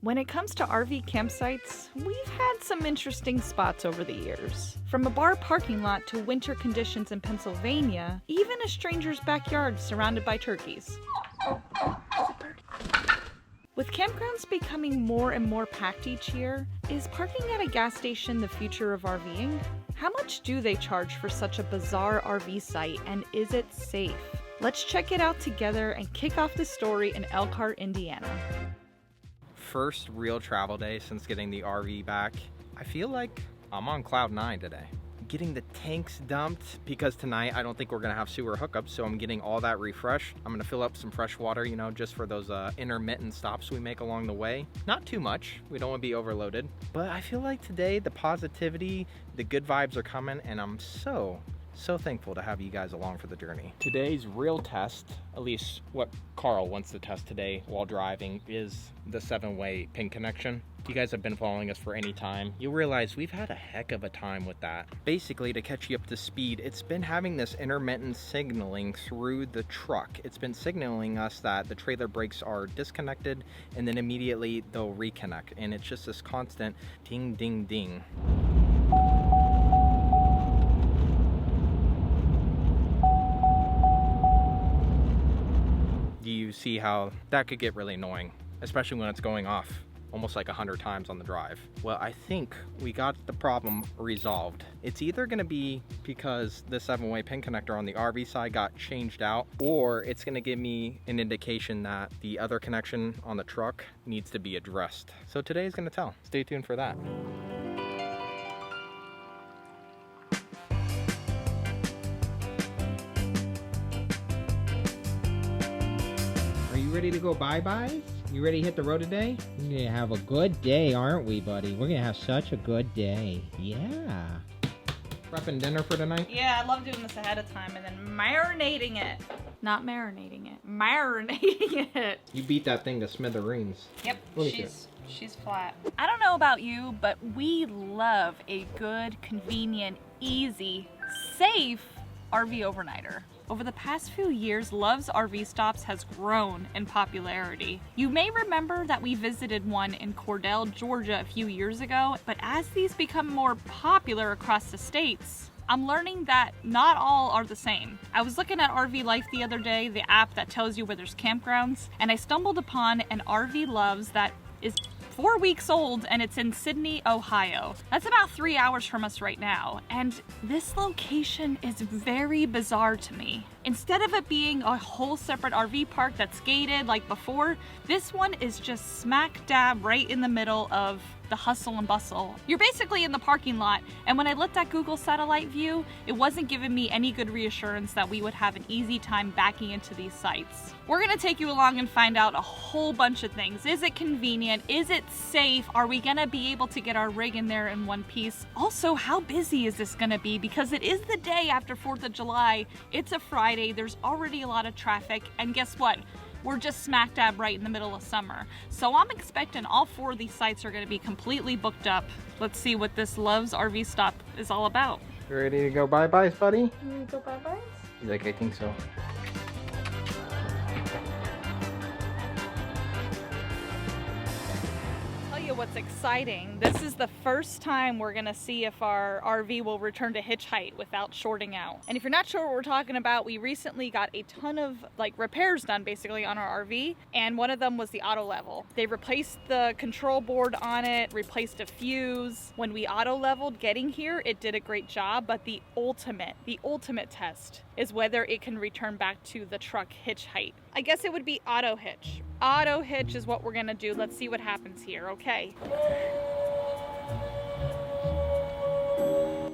When it comes to RV campsites, we've had some interesting spots over the years. From a bar parking lot to winter conditions in Pennsylvania, even a stranger's backyard surrounded by turkeys. With campgrounds becoming more and more packed each year, is parking at a gas station the future of RVing? How much do they charge for such a bizarre RV site, and is it safe? Let's check it out together and kick off the story in Elkhart, Indiana. First real travel day since getting the RV back. I feel like I'm on cloud 9 today. Getting the tanks dumped because tonight I don't think we're gonna have sewer hookups, so I'm getting all that refreshed. I'm gonna fill up some fresh water, you know, just for those intermittent stops we make along the way. Not too much, we don't wanna be overloaded. But I feel like today the positivity, the good vibes are coming, and I'm so thankful to have you guys along for the journey. Today's real test, at least what Carl wants to test today while driving, is the 7-way pin connection. If you guys have been following us for any time, you'll realize we've had a heck of a time with that. Basically, to catch you up to speed, it's been having this intermittent signaling through the truck. It's been signaling us that the trailer brakes are disconnected, and then immediately they'll reconnect. And it's just this constant ding, ding, ding. You see how that could get really annoying, especially when it's going off almost like 100 times on the drive. Well, I think we got the problem resolved. It's either gonna be because the 7-way pin connector on the RV side got changed out, or it's gonna give me an indication that the other connection on the truck needs to be addressed. So today's gonna tell. Stay tuned for that. Ready to go bye-bye? You ready to hit the road today? We're gonna have a good day, aren't we, buddy? We're gonna have such a good day. Yeah. Prepping dinner for tonight? Yeah, I love doing this ahead of time and then marinating it. Not marinating it, marinating it. You beat that thing to smithereens. Yep, she's flat. I don't know about you, but we love a good, convenient, easy, safe RV overnighter. Over the past few years, Love's RV Stops has grown in popularity. You may remember that we visited one in Cordell, Georgia a few years ago, but as these become more popular across the states, I'm learning that not all are the same. I was looking at RV Life the other day, the app that tells you where there's campgrounds, and I stumbled upon an RV Loves that is 4 weeks old, and it's in Sydney, Ohio. That's about 3 hours from us right now, and this location is very bizarre to me. Instead of it being a whole separate RV park that's gated like before, this one is just smack dab right in the middle of the hustle and bustle. You're basically in the parking lot, and when I looked at Google Satellite View, it wasn't giving me any good reassurance that we would have an easy time backing into these sites. We're gonna take you along and find out a whole bunch of things. Is it convenient? Is it safe? Are we gonna be able to get our rig in there in one piece? Also, how busy is this gonna be? Because it is the day after 4th of July. It's a Friday, there's already a lot of traffic, and guess what? We're just smack dab right in the middle of summer. So I'm expecting all 4 of these sites are gonna be completely booked up. Let's see what this Love's RV Stop is all about. You ready to go bye-byes, buddy? You ready to go bye-byes? He's like, I think so. What's exciting, this is the first time we're gonna see if our RV will return to hitch height without shorting out. And if you're not sure what we're talking about, we recently got a ton of repairs done basically on our RV, and one of them was the auto level. They replaced the control board on it, replaced a fuse. When we auto leveled getting here, it did a great job, but the ultimate test is whether it can return back to the truck hitch height. I guess it would be auto hitch. Auto hitch is what we're gonna do. Let's see what happens here, okay?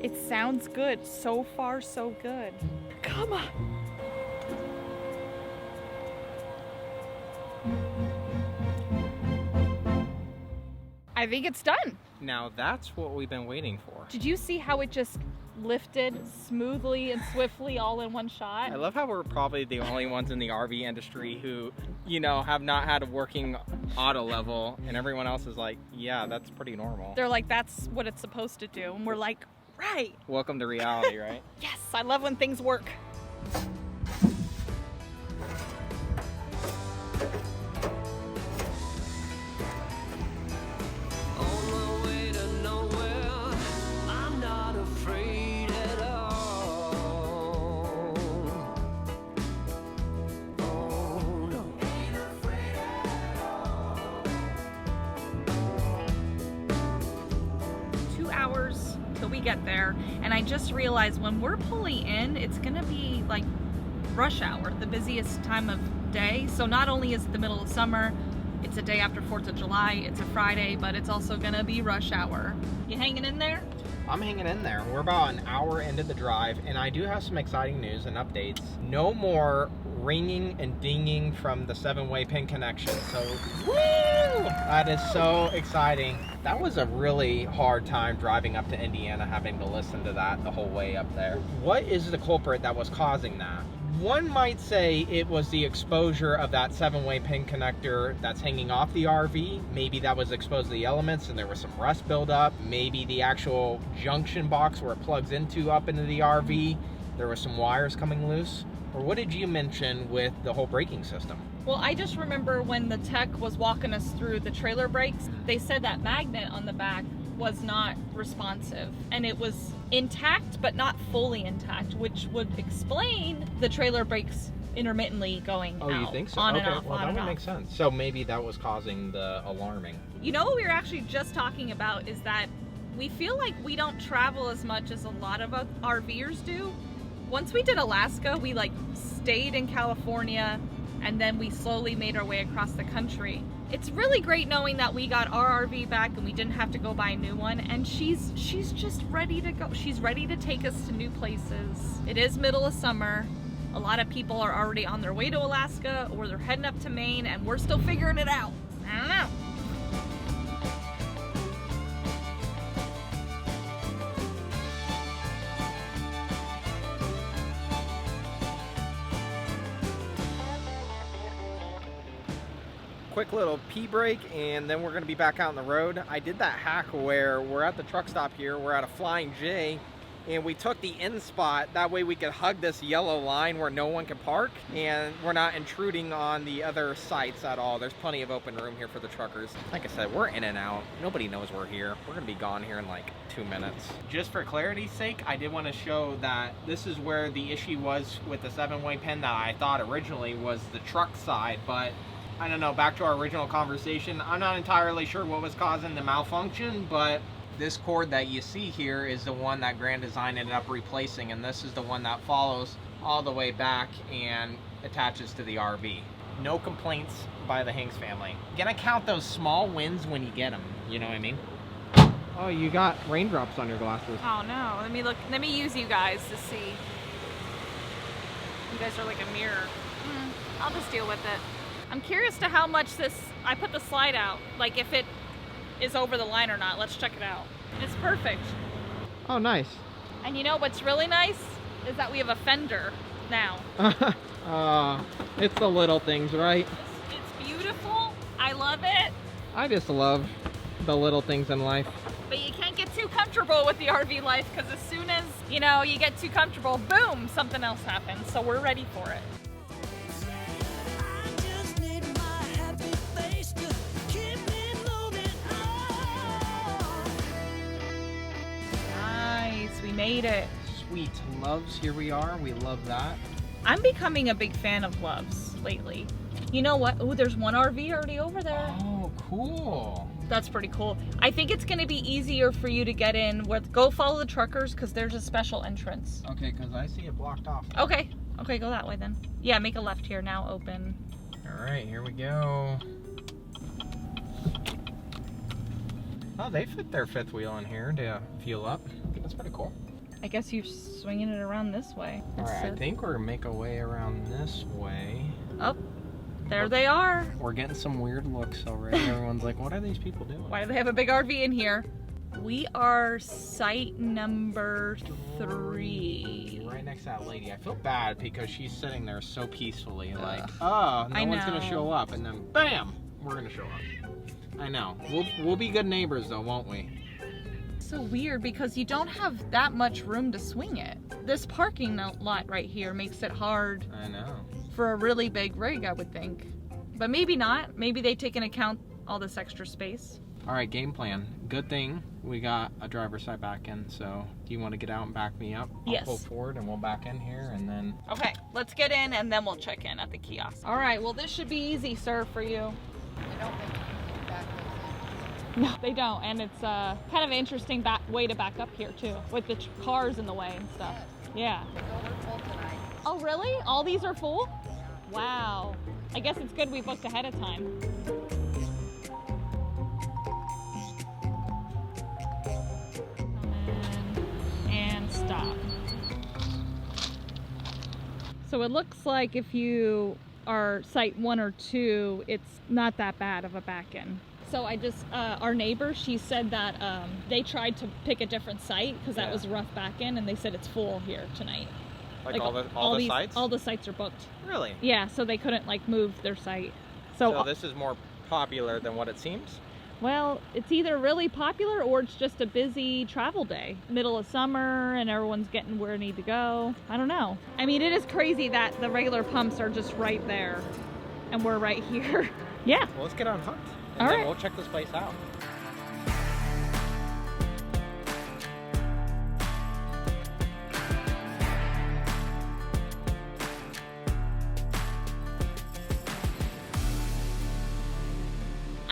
It sounds good. So far, so good. Come on. I think it's done. Now that's what we've been waiting for. Did you see how it just lifted smoothly and swiftly all in one shot? I love how we're probably the only ones in the RV industry who, you know, have not had a working auto level, and everyone else is like, yeah, that's pretty normal. They're like, that's what it's supposed to do. And we're like, right. Welcome to reality, right? Yes, I love when things work. we get there, and I just realized when we're pulling in, it's gonna be like rush hour, the busiest time of day. So not only is it the middle of summer, it's a day after 4th of July, it's a Friday, but it's also gonna be rush hour. You hanging in there? I'm hanging in there. We're about an hour into the drive, and I do have some exciting news and updates. No more ringing and dinging from the 7-way pin connection. So, woo! That is so exciting. That was a really hard time driving up to Indiana, having to listen to that the whole way up there. What is the culprit that was causing that? One might say it was the exposure of that 7-way pin connector that's hanging off the RV. Maybe that was exposed to the elements and there was some rust buildup. Maybe the actual junction box where it plugs into up into the RV, there was some wires coming loose. Or what did you mention with the whole braking system? Well, I just remember when the tech was walking us through the trailer brakes, they said that magnet on the back was not responsive, and it was intact but not fully intact, which would explain the trailer brakes intermittently going out. Oh, you think so? On okay, and off, well, on that and would off. make sense. So maybe that was causing the alarming. You know what we were actually just talking about is that we feel like we don't travel as much as a lot of RVers do. Once we did Alaska, we like stayed in California, and then we slowly made our way across the country. It's really great knowing that we got our RV back and we didn't have to go buy a new one, and she's just ready to go. She's ready to take us to new places. It is middle of summer. A lot of people are already on their way to Alaska, or they're heading up to Maine, and we're still figuring it out. I don't know. Quick little pee break, and then we're going to be back out on the road. I did that hack where we're at the truck stop here, we're at a Flying J, and we took the end spot. That way we could hug this yellow line where no one can park, and we're not intruding on the other sites at all. There's plenty of open room here for the truckers. Like I said, we're in and out. Nobody knows we're here. We're going to be gone here in like 2 minutes. Just for clarity's sake, I did want to show that this is where the issue was with the 7-way pin that I thought originally was the truck side, but I don't know, back to our original conversation, I'm not entirely sure what was causing the malfunction, but this cord that you see here is the one that Grand Design ended up replacing, and this is the one that follows all the way back and attaches to the RV. No complaints by the Hanks family. Gonna count those small wins when you get them, you know what I mean? Oh, you got raindrops on your glasses. Oh no, let me use you guys to see. You guys are like a mirror. I'll just deal with it. I'm curious to how much I put the slide out, like if it is over the line or not. Let's check it out. It's perfect. Oh, nice. And you know what's really nice is that we have a fender now. It's the little things, right? It's beautiful. I love it. I just love the little things in life. But you can't get too comfortable with the RV life, because as soon as, you get too comfortable, boom, something else happens. So we're ready for it. We made it. Sweet loves, here we are. We love that. I'm becoming a big fan of loves lately. You know what? Oh, there's one RV already over there. Oh, cool. That's pretty cool. I think it's going to be easier for you to get in. Go follow the truckers, because there's a special entrance. Okay, because I see it blocked off. Okay, go that way then. Yeah, make a left here now, open. All right, here we go. Oh, they fit their fifth wheel in here to fuel up. That's pretty cool. I guess you're swinging it around this way. All right, I think we're gonna make our way around this way. Oh, there they are. We're getting some weird looks already. Everyone's like, what are these people doing? Why do they have a big RV in here? We are site number 3. Right next to that lady. I feel bad because she's sitting there so peacefully, like, oh, no one's gonna show up, and then bam, we're gonna show up. I know. We'll be good neighbors though, won't we? So weird, because you don't have that much room to swing it. This parking lot right here makes it hard. I know. For a really big rig, I would think. But maybe not. Maybe they take into account all this extra space. All right, game plan. Good thing we got a driver's side back in, so do you want to get out and back me up? Yes. I'll pull forward and we'll back in here, and then... Okay, let's get in and then we'll check in at the kiosk. All right, well this should be easy, sir, for you. I don't think you can back those in. No, they don't, and it's kind of an interesting way to back up here too, with the cars in the way and stuff. Yeah. Oh really? All these are full? Wow. I guess it's good we booked ahead of time. And stop. So it looks like if you are site 1 or 2, it's not that bad of a back-in. So I just, our neighbor, she said that they tried to pick a different site because that was rough back-in, and they said it's full here tonight. Like all the sites? All the sites are booked. Really? Yeah, so they couldn't like move their site. So this is more popular than what it seems? Well, it's either really popular or it's just a busy travel day. Middle of summer and everyone's getting where they need to go. I don't know. I mean, it is crazy that the regular pumps are just right there and we're right here. Yeah. Well, let's get unhooked and then we'll check this place out.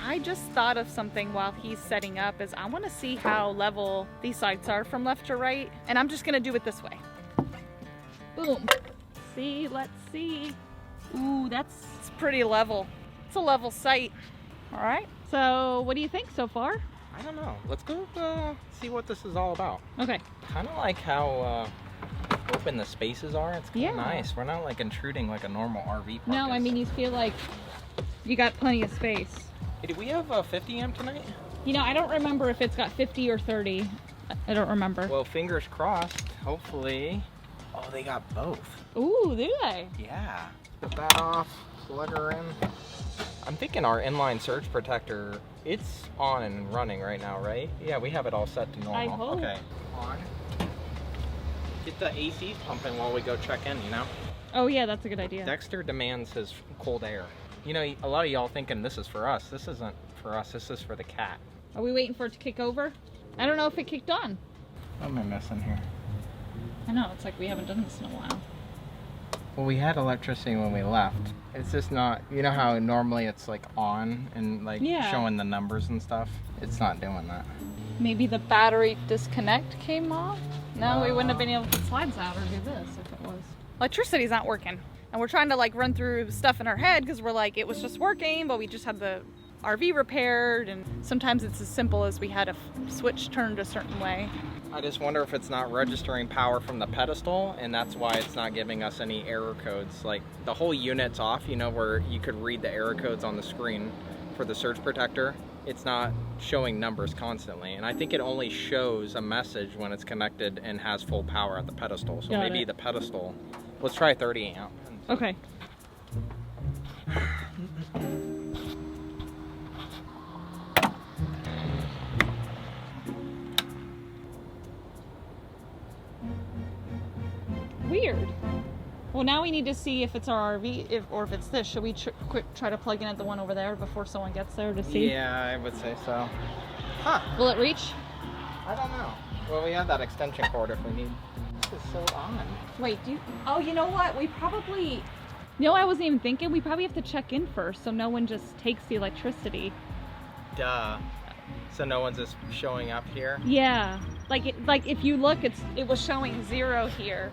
I just thought of something while he's setting up is I want to see how level these sides are from left to right, and I'm just gonna do it this way. Boom. See, let's see. Ooh, it's pretty level. It's a level site. All right. So what do you think so far? I don't know. Let's go see what this is all about. Okay. Kind of like how open the spaces are. It's kind of nice. We're not like intruding like a normal RV park. No, I mean you feel like you got plenty of space. Hey, do we have a 50 amp tonight? You know, I don't remember if it's got 50 or 30. I don't remember. Well, fingers crossed. Hopefully. Oh, they got both. Ooh, do they? Yeah. Put that off. Plug her in. I'm thinking our inline surge protector, it's on and running right now, right? Yeah, we have it all set to normal. I hope. Okay. On. Get the ACs pumping while we go check in, you know? Oh yeah, that's a good idea. Dexter demands his cold air. You know, a lot of y'all thinking this is for us. This isn't for us. This is for the cat. Are we waiting for it to kick over? I don't know if it kicked on. What am I missing here? I know, it's like we haven't done this in a while. Well, we had electricity when we left. It's just not, you know how normally it's like on and like showing the numbers and stuff? It's not doing that. Maybe the battery disconnect came off? No, we wouldn't have been able to put slides out or do this if it was. Electricity's not working. And we're trying to like run through stuff in our head because we're like, it was just working, but we just had the RV repaired, and sometimes it's as simple as we had a switch turned a certain way. I just wonder if it's not registering power from the pedestal, and that's why it's not giving us any error codes. Like the whole unit's off, you know, where you could read the error codes on the screen for the surge protector. It's not showing numbers constantly, and I think it only shows a message when it's connected and has full power at the pedestal. So maybe the pedestal. Let's try 30 amp. Okay. Weird. Well, now we need to see if it's our RV, or if it's this. Should we try to plug in at the one over there before someone gets there to see? Yeah, I would say so. Huh. Will it reach? I don't know. Well, we have that extension cord if we need. This is so odd. Wait, oh, you know what? We probably... No, I wasn't even thinking. We probably have to check in first so no one just takes the electricity. Duh. So no one's just showing up here? Yeah. Like if you look, it was showing 0 here.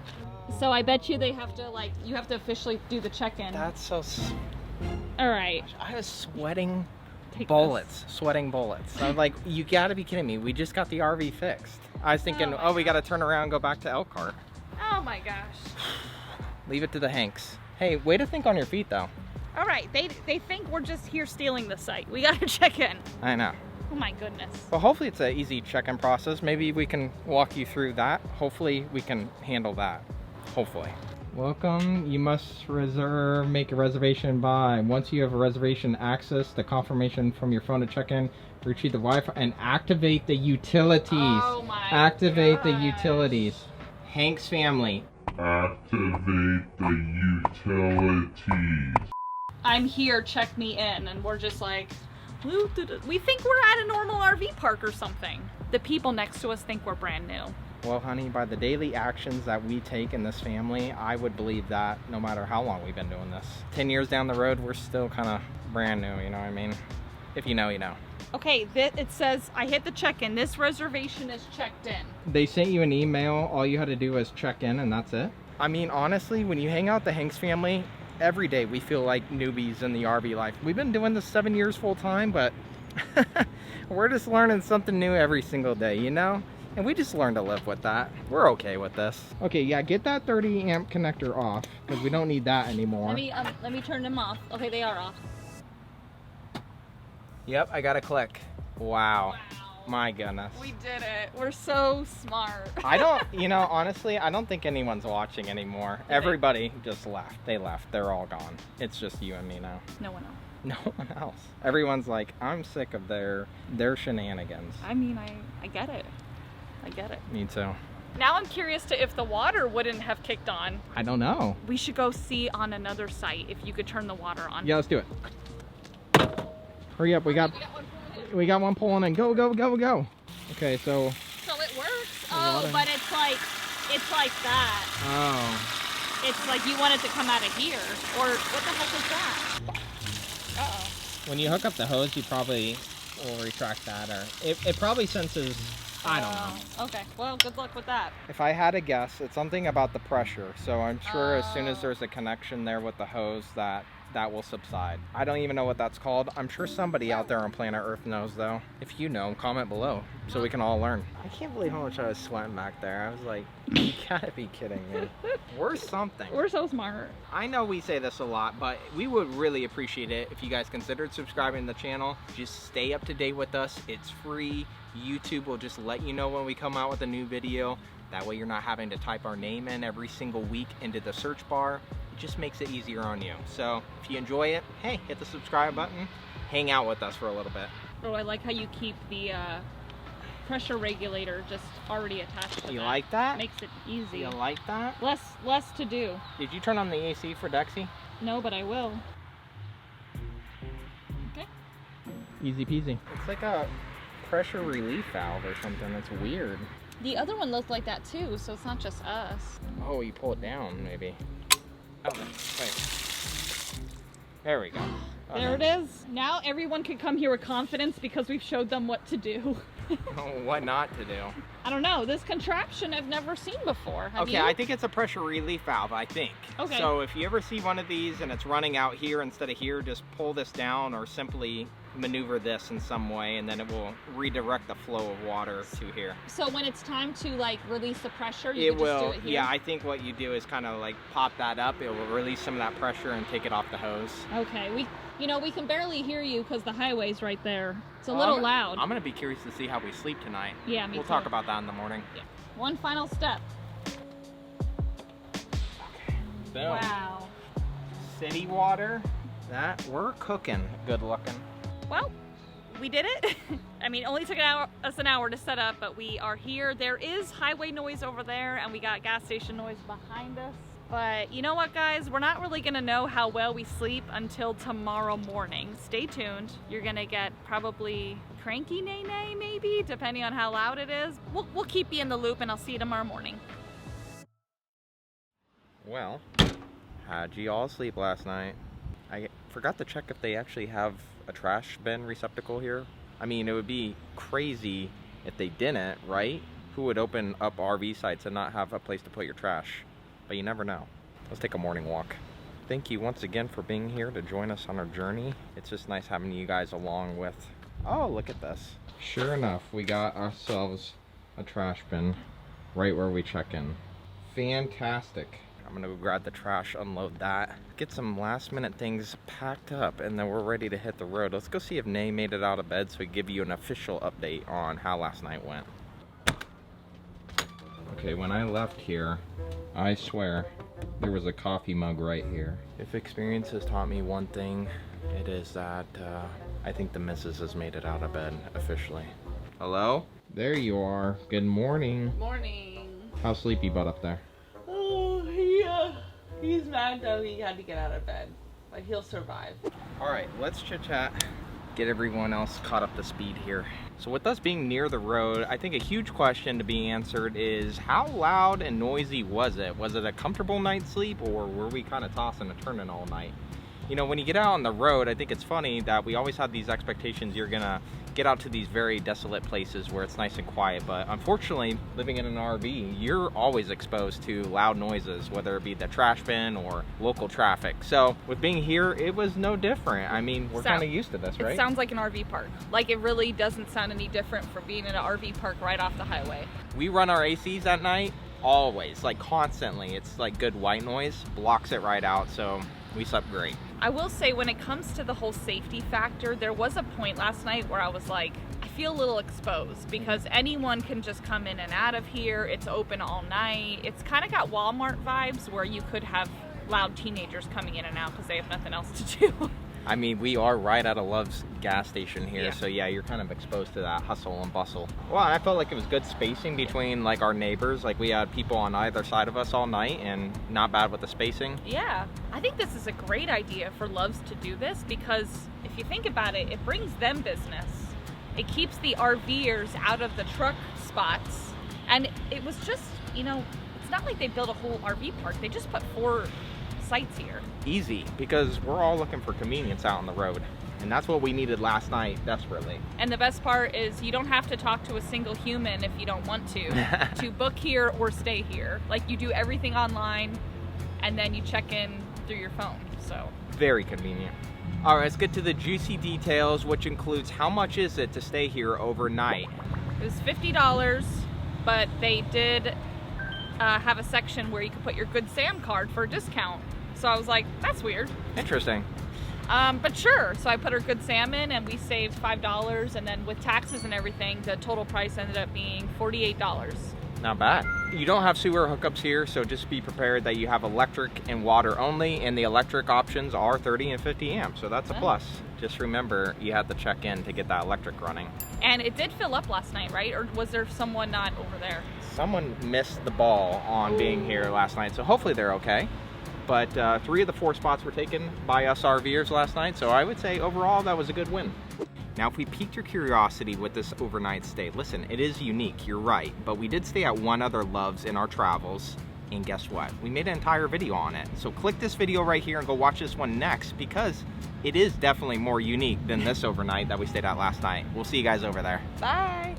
So I bet you they have to you have to officially do the check-in. That's so... All right. I was sweating bullets. Sweating bullets. I was like, you gotta be kidding me. We just got the RV fixed. I was thinking, we gotta turn around and go back to Elkhart. Oh my gosh. Leave it to the Hanks. Hey, way to think on your feet though. All right, they think we're just here stealing the site. We gotta check in. I know. Oh my goodness. Well, hopefully it's an easy check-in process. Maybe we can walk you through that. Hopefully we can handle that. Hopefully. Welcome. You must make a reservation by. Once you have a reservation, access the confirmation from your phone to check in, retrieve the Wi-Fi, and activate the utilities. Oh my Activate the utilities. Hanks family. Activate the utilities. I'm here, check me in, and we're just like, we think we're at a normal RV park or something. The people next to us think we're brand new. Well, honey, by the daily actions that we take in this family, I would believe that no matter how long we've been doing this. 10 years down the road, we're still kind of brand new, you know what I mean? If you know, you know. Okay, it says I hit the check-in. This reservation is checked in. They sent you an email. All you had to do was check in and that's it. I mean, honestly, when you hang out with the Hanks family, every day we feel like newbies in the RV life. We've been doing this 7 years full time, but we're just learning something new every single day, you know? And we just learn to live with that. We're okay with this. Okay, yeah, get that 30 amp connector off because we don't need that anymore. Let me turn them off. Okay, they are off. Yep, I got a click. Wow. My goodness. We did it. We're so smart. I don't, you know, honestly, I don't think anyone's watching anymore. Everybody just left. They left. They're all gone. It's just you and me now. No one else. No one else. Everyone's like, I'm sick of their shenanigans. I mean, I get it. I get it. Me too. Now I'm curious to if the water wouldn't have kicked on. I don't know. We should go see on another site if you could turn the water on. Yeah, let's do it. Hurry up, we got one pulling in. Go, go, go, go. Okay, so it works. Oh, but it's like that. Oh. It's like you want it to come out of here. Or what the heck is that? Uh-oh. When you hook up the hose, you probably will retract that, or it probably senses, I don't know. Okay, well, good luck with that. If I had to guess, it's something about the pressure. So I'm sure as soon as there's a connection there with the hose that will subside. I don't even know what that's called. I'm sure somebody out there on planet Earth knows though. If you know, comment below so we can all learn. I can't believe how much I was sweating back there. I was like, you gotta be kidding me. We're something. We're so smart. I know we say this a lot, but we would really appreciate it if you guys considered subscribing to the channel. Just stay up to date with us. It's free. YouTube will just let you know when we come out with a new video. That way you're not having to type our name in every single week into the search bar. It just makes it easier on you. So if you enjoy it, hey, hit the subscribe button. Hang out with us for a little bit. Oh, I like how you keep the pressure regulator just already attached to You like that? Makes it easy. You like that? Less to do. Did you turn on the AC for Dexy? No, but I will. Okay. Easy peasy. It's like a pressure relief valve or something. It's weird. The other one looks like that too, so it's not just us. Oh, you pull it down maybe. Oh, wait. There we go. Oh, there it is. Now everyone can come here with confidence because we've showed them what to do. What not to do? I don't know. This contraption I've never seen before. Have you? I think it's a pressure relief valve, I think. Okay. So if you ever see one of these and it's running out here instead of here, just pull this down or simply maneuver this in some way and then it will redirect the flow of water to here. So when it's time to like release the pressure, you can will, just do it here? Yeah, I think what you do is kind of like pop that up. It will release some of that pressure and take it off the hose. Okay. We can barely hear you because the highway's right there. It's a little loud. I'm going to be curious to see how we sleep tonight. Yeah, me We'll too. talk about that in the morning. Yeah. One final step. Okay. Boom. Wow. City water. We're cooking. Good looking. Well, we did it. I mean, it only took us an hour to set up, but we are here. There is highway noise over there, and we got gas station noise behind us. But you know what, guys? We're not really gonna know how well we sleep until tomorrow morning. Stay tuned. You're gonna get probably cranky nay-nay, maybe, depending on how loud it is. We'll keep you in the loop, and I'll see you tomorrow morning. Well, how'd you all sleep last night? I forgot to check if they actually have a trash bin receptacle here. I mean, it would be crazy if they didn't, right? Who would open up RV sites and not have a place to put your trash? But you never know. Let's take a morning walk. Thank you once again for being here to join us on our journey. It's just nice having you guys along with... Oh, look at this. Sure enough, we got ourselves a trash bin right where we check in. Fantastic. I'm gonna go grab the trash, unload that, get some last minute things packed up, and then we're ready to hit the road. Let's go see if Nay made it out of bed so we give you an official update on how last night went. Okay, when I left here, I swear, there was a coffee mug right here. If experience has taught me one thing, it is that I think the missus has made it out of bed officially. Hello? There you are. Good morning. Morning. How's Sleepy Butt up there? Oh, he's mad though he had to get out of bed, but he'll survive. Alright, let's chit chat, get everyone else caught up to speed here. So with us being near the road, I think a huge question to be answered is how loud and noisy was it? Was it a comfortable night's sleep or were we kind of tossing and turning all night? You know, when you get out on the road, I think it's funny that we always had these expectations you're gonna get out to these very desolate places where it's nice and quiet, but unfortunately, living in an RV, you're always exposed to loud noises, whether it be the trash bin or local traffic. So with being here, it was no different. I mean, we're kind of used to this, right? It sounds like an RV park. Like, it really doesn't sound any different from being in an RV park right off the highway. We run our ACs at night, always, like constantly. It's like good white noise, blocks it right out, so we slept great. I will say, when it comes to the whole safety factor, there was a point last night where I was like, I feel a little exposed because anyone can just come in and out of here. It's open all night. It's kind of got Walmart vibes where you could have loud teenagers coming in and out because they have nothing else to do. I mean, we are right at a Love's gas station here, Yeah. so yeah, you're kind of exposed to that hustle and bustle. Well, I felt like it was good spacing between like our neighbors. Like we had people on either side of us all night and not bad with the spacing. Yeah, I think this is a great idea for Loves to do this because if you think about it, it brings them business. It keeps the RVers out of the truck spots. And it was just, you know, it's not like they built a whole RV park. They just put 4 sites here. Easy, because we're all looking for convenience out on the road. And that's what we needed last night, desperately. And the best part is you don't have to talk to a single human if you don't want to book here or stay here. Like, you do everything online and then you check in through your phone, so. Very convenient. All right, let's get to the juicy details, which includes how much is it to stay here overnight? It was $50, but they did have a section where you could put your Good Sam card for a discount. So I was like, that's weird. Interesting. But sure, so I put our Good Sam in and we saved $5, and then with taxes and everything, the total price ended up being $48. Not bad. You don't have sewer hookups here, so just be prepared that you have electric and water only, and the electric options are 30 and 50 amps, so that's a plus. Just remember, you had to check in to get that electric running. And it did fill up last night, right? Or was there someone not over there? Someone missed the ball on being here last night, so hopefully they're okay. But 3 of the 4 spots were taken by us RVers last night, so I would say overall that was a good win. Now, if we piqued your curiosity with this overnight stay, listen, it is unique, you're right, but we did stay at one other Loves in our travels, and guess what? We made an entire video on it. So click this video right here and go watch this one next, because it is definitely more unique than this overnight that we stayed at last night. We'll see you guys over there. Bye!